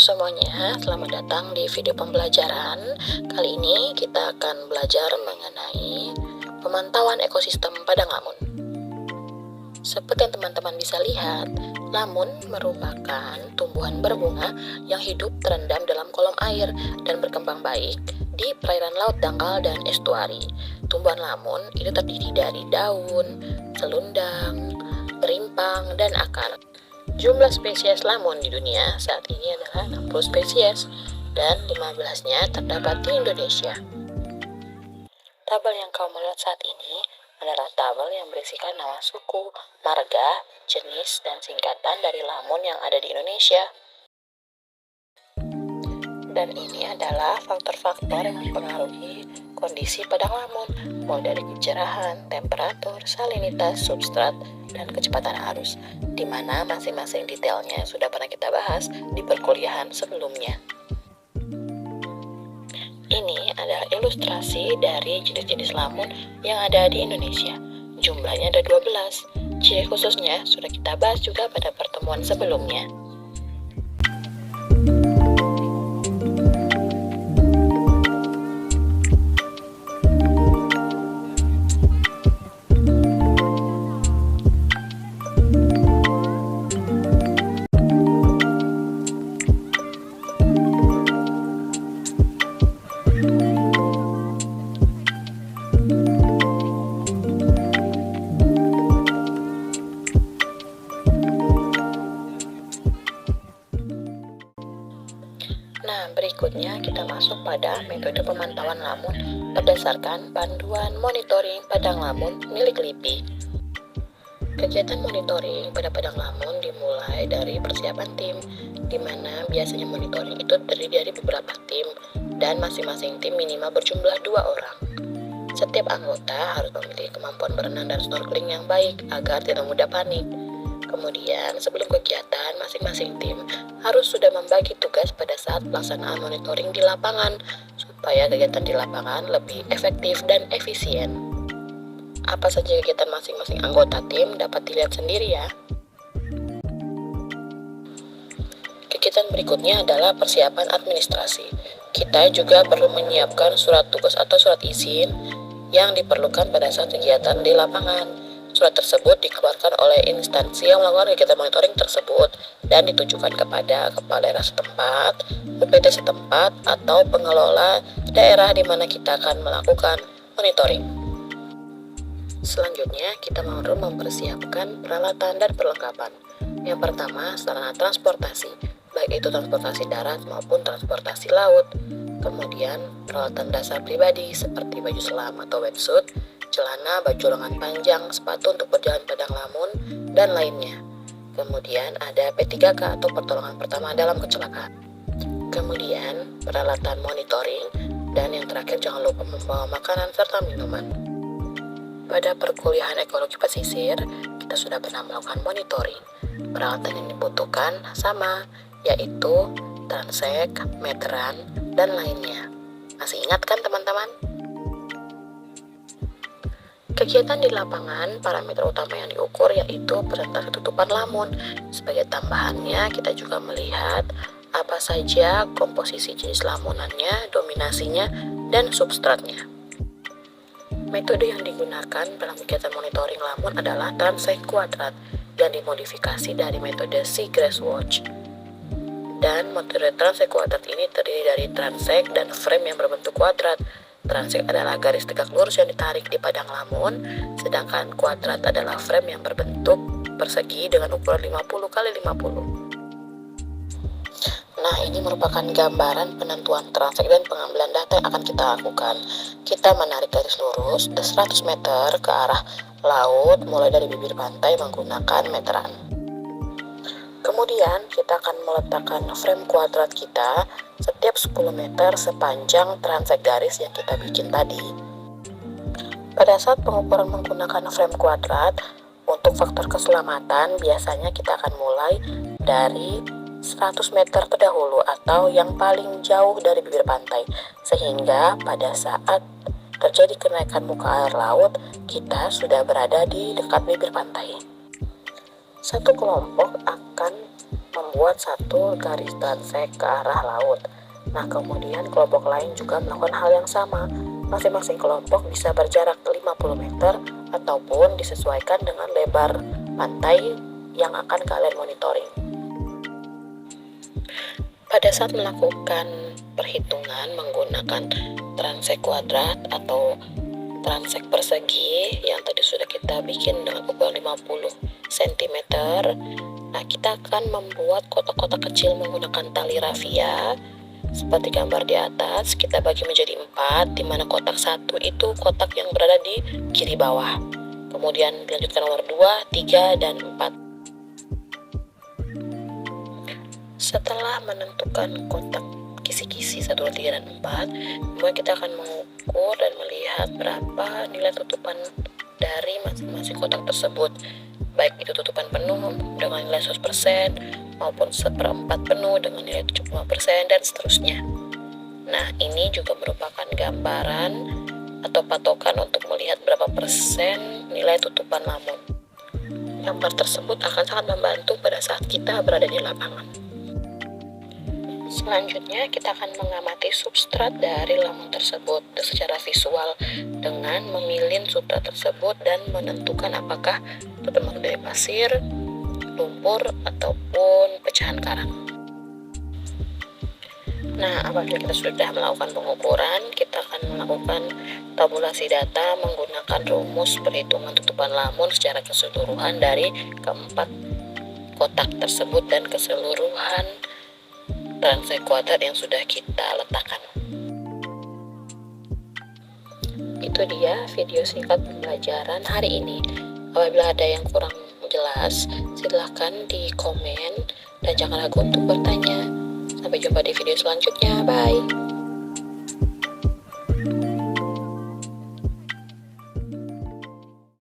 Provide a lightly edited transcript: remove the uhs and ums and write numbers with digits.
semuanya, selamat datang di video pembelajaran. Kali ini kita akan belajar mengenai pemantauan ekosistem padang lamun. Seperti yang teman-teman bisa lihat, lamun merupakan tumbuhan berbunga yang hidup terendam dalam kolom air dan berkembang baik di perairan laut dangkal dan estuari. Tumbuhan lamun itu terdiri dari daun, selundang, rimpang, dan akar. Jumlah spesies lamun di dunia saat ini adalah 60 spesies dan 15-nya terdapat di Indonesia. Tabel yang kamu lihat saat ini adalah tabel yang berisikan nama suku, marga, jenis, dan singkatan dari lamun yang ada di Indonesia. Dan ini adalah faktor-faktor yang mempengaruhi kondisi padang lamun, mulai dari kecerahan, temperatur, salinitas, substrat, dan kecepatan arus, di mana masing-masing detailnya sudah pernah kita bahas di perkuliahan sebelumnya. Ini adalah ilustrasi dari jenis-jenis lamun yang ada di Indonesia. Jumlahnya ada 12. Ciri khususnya sudah kita bahas juga pada pertemuan sebelumnya. Nah, berikutnya kita masuk pada metode pemantauan lamun berdasarkan panduan monitoring padang lamun milik LIPI. Kegiatan monitoring pada padang lamun dimulai dari persiapan tim, di mana biasanya monitoring itu terdiri dari beberapa tim dan masing-masing tim minimal berjumlah 2 orang. Setiap anggota harus memiliki kemampuan berenang dan snorkeling yang baik agar tidak mudah panik. Kemudian, sebelum kegiatan, masing-masing tim harus sudah membagi tugas pada saat pelaksanaan monitoring di lapangan, supaya kegiatan di lapangan lebih efektif dan efisien. Apa saja kegiatan masing-masing anggota tim dapat dilihat sendiri ya. Kegiatan berikutnya adalah persiapan administrasi. Kita juga perlu menyiapkan surat tugas atau surat izin yang diperlukan pada saat kegiatan di lapangan. Surat tersebut dikeluarkan oleh instansi yang melakukan kegiatan monitoring tersebut dan ditujukan kepada kepala daerah setempat, UPT setempat, atau pengelola daerah di mana kita akan melakukan monitoring. Selanjutnya, kita perlu mempersiapkan peralatan dan perlengkapan. Yang pertama, sarana transportasi, baik itu transportasi darat maupun transportasi laut. Kemudian, peralatan dasar pribadi seperti baju selam atau wetsuit, celana, baju lengan panjang, sepatu untuk berjalan padang lamun, dan lainnya. Kemudian ada P3K atau pertolongan pertama dalam kecelakaan. Kemudian peralatan monitoring, dan yang terakhir jangan lupa membawa makanan serta minuman. Pada perkuliahan ekologi pesisir, kita sudah pernah melakukan monitoring. Peralatan yang dibutuhkan sama, yaitu transek, meteran, dan lainnya. Masih ingat kan teman-teman? Kegiatan di lapangan, parameter utama yang diukur yaitu persentase tutupan lamun. Sebagai tambahannya, kita juga melihat apa saja komposisi jenis lamunannya, dominasinya, dan substratnya. Metode yang digunakan dalam kegiatan monitoring lamun adalah transek kuadrat yang dimodifikasi dari metode Seagrass Watch. Dan metode transek kuadrat ini terdiri dari transek dan frame yang berbentuk kuadrat. Transek adalah garis tegak lurus yang ditarik di padang lamun, sedangkan kuadrat adalah frame yang berbentuk persegi dengan ukuran 50 x 50. Nah, ini merupakan gambaran penentuan transek dan pengambilan data yang akan kita lakukan. Kita menarik garis lurus 100 meter ke arah laut mulai dari bibir pantai menggunakan meteran. Kemudian kita akan meletakkan frame kuadrat kita setiap 10 meter sepanjang transek garis yang kita bikin tadi. Pada saat pengukuran menggunakan frame kuadrat, untuk faktor keselamatan biasanya kita akan mulai dari 100 meter terdahulu atau yang paling jauh dari bibir pantai, sehingga pada saat terjadi kenaikan muka air laut, kita sudah berada di dekat bibir pantai. Satu kelompok akan membuat satu garis transek ke arah laut. Nah, kemudian kelompok lain juga melakukan hal yang sama. Masing-masing kelompok bisa berjarak 50 meter ataupun disesuaikan dengan lebar pantai yang akan kalian monitoring. Pada saat melakukan perhitungan menggunakan transek kuadrat atau transek persegi yang tadi sudah kita bikin dengan ukuran 50 cm, nah kita akan membuat kotak-kotak kecil menggunakan tali rafia seperti gambar di atas. Kita bagi menjadi 4, di mana kotak 1 itu kotak yang berada di kiri bawah. Kemudian dilanjutkan nomor 2, 3, dan 4. Setelah menentukan kotak kisi-kisi 1, 2, 3, dan 4, kemudian kita akan mengukur dan melihat berapa nilai tutupan dari masing-masing kotak tersebut, baik itu tutupan penuh dengan nilai 100% maupun seperempat penuh dengan nilai 75% dan seterusnya. Nah, ini juga merupakan gambaran atau patokan untuk melihat berapa persen nilai tutupan lamun. Gambar tersebut akan sangat membantu pada saat kita berada di lapangan. Selanjutnya, kita akan mengamati substrat dari lamun tersebut secara visual dengan memilih substrat tersebut dan menentukan apakah itu termasuk dari pasir, lumpur, ataupun pecahan karang. Nah, apabila kita sudah melakukan pengukuran, kita akan melakukan tabulasi data menggunakan rumus perhitungan tutupan lamun secara keseluruhan dari keempat kotak tersebut dan keseluruhan transek kuadrat yang sudah kita letakkan. Itu dia video singkat pembelajaran hari ini. Apabila ada yang kurang jelas, silahkan di komen dan jangan ragu untuk bertanya. Sampai jumpa di video selanjutnya. Bye.